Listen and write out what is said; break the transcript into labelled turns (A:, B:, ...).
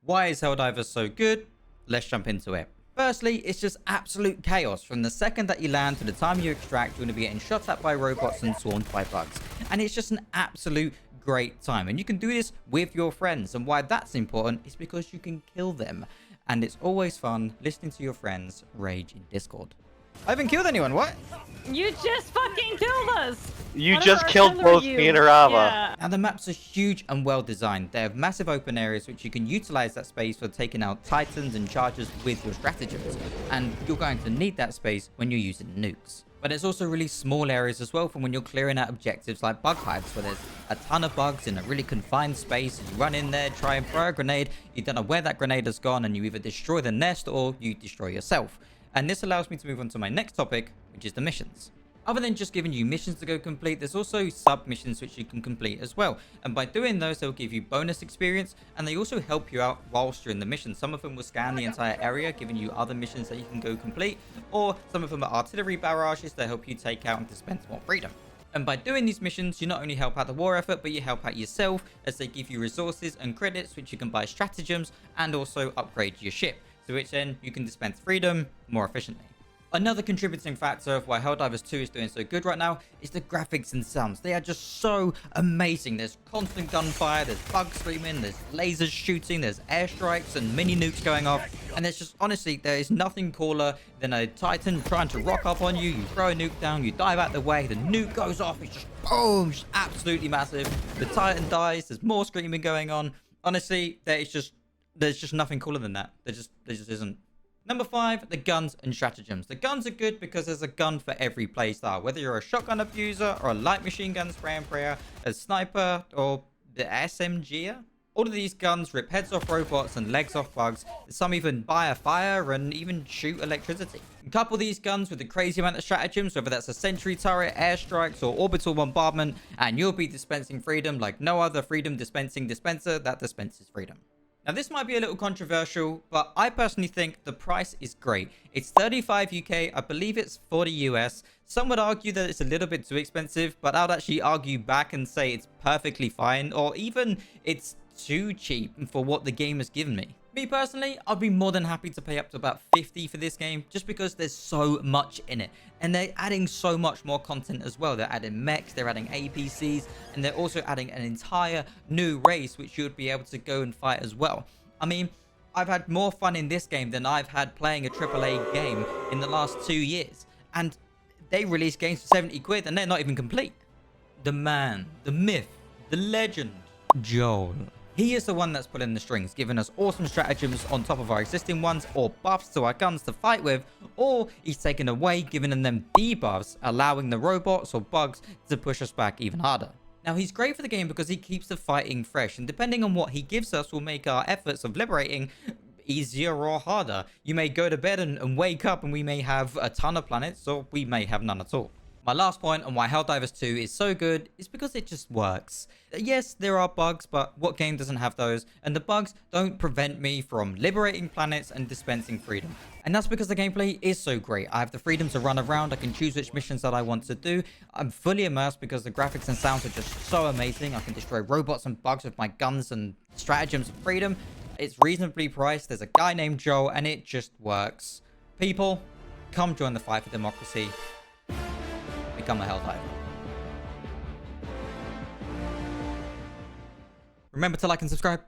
A: Why is Helldivers so good? Let's jump into it. Firstly, it's just absolute chaos. From the second that you land to the time you extract, you're going to be getting shot at by robots and swarmed by bugs. And it's just an absolute great time. And you can do this with your friends. And why that's important is because you can kill them. And it's always fun listening to your friends rage in Discord. I haven't killed anyone, what?
B: You just fucking killed us!
C: You just killed both me and Arava.
B: Yeah.
A: Now the maps are huge and well designed. They have massive open areas which you can utilize that space for taking out titans and chargers with your stratagems. And you're going to need that space when you're using nukes. But there's also really small areas as well from when you're clearing out objectives like bug hives, where there's a ton of bugs in a really confined space. You run in there, try and throw a grenade, you don't know where that grenade has gone, and you either destroy the nest or you destroy yourself. And this allows me to move on to my next topic, which is the missions. Other than just giving you missions to go complete, there's also sub-missions which you can complete as well. And by doing those, they'll give you bonus experience, and they also help you out whilst you're in the mission. Some of them will scan the entire area, giving you other missions that you can go complete, or some of them are artillery barrages that help you take out and dispense more freedom. And by doing these missions, you not only help out the war effort, but you help out yourself, as they give you resources and credits which you can buy stratagems and also upgrade your ship, to which then you can dispense freedom more efficiently. Another contributing factor of why Helldivers 2 is doing so good right now is the graphics and sounds. They are just so amazing. There's constant gunfire, there's bugs screaming, there's lasers shooting, there's airstrikes and mini nukes going off. And there's just, honestly, there is nothing cooler than a Titan trying to rock up on you. You throw a nuke down, you dive out the way, the nuke goes off, it's just boom, just absolutely massive. The Titan dies, there's more screaming going on. Honestly, there's just nothing cooler than that. There just isn't. Number 5, the guns and stratagems. The guns are good because there's a gun for every playstyle. Whether you're a shotgun abuser or a light machine gun spray and prayer, a sniper or the SMGer. All of these guns rip heads off robots and legs off bugs. Some even buy a fire and even shoot electricity. Couple these guns with a crazy amount of stratagems, whether that's a sentry turret, airstrikes or orbital bombardment, and you'll be dispensing freedom like no other freedom dispensing dispenser that dispenses freedom. Now, this might be a little controversial, but I personally think the price is great. It's 35 UK, I believe it's 40 US. Some would argue that it's a little bit too expensive, but I'd actually argue back and say it's perfectly fine, or even it's too cheap for what the game has given me. Me personally, I'd be more than happy to pay up to about 50 for this game, just because there's so much in it. And they're adding so much more content as well. They're adding mechs, they're adding APCs, and they're also adding an entire new race, which you would be able to go and fight as well. I mean, I've had more fun in this game than I've had playing a AAA game in the last 2 years. And they release games for 70 quid and they're not even complete. The man, the myth, the legend, Joel. He is the one that's pulling the strings, giving us awesome stratagems on top of our existing ones, or buffs to our guns to fight with, or he's taken away, giving them debuffs, allowing the robots or bugs to push us back even harder. Now, he's great for the game because he keeps the fighting fresh, and depending on what he gives us will make our efforts of liberating easier or harder. You may go to bed and wake up and we may have a ton of planets, or we may have none at all. My last point on why Helldivers 2 is so good is because it just works. Yes, there are bugs, but what game doesn't have those? And the bugs don't prevent me from liberating planets and dispensing freedom. And that's because the gameplay is so great. I have the freedom to run around, I can choose which missions that I want to do. I'm fully immersed because the graphics and sounds are just so amazing. I can destroy robots and bugs with my guns and stratagems of freedom. It's reasonably priced, there's a guy named Joel, and it just works. People, come join the fight for democracy. Become a Helldiver. Remember to like and subscribe.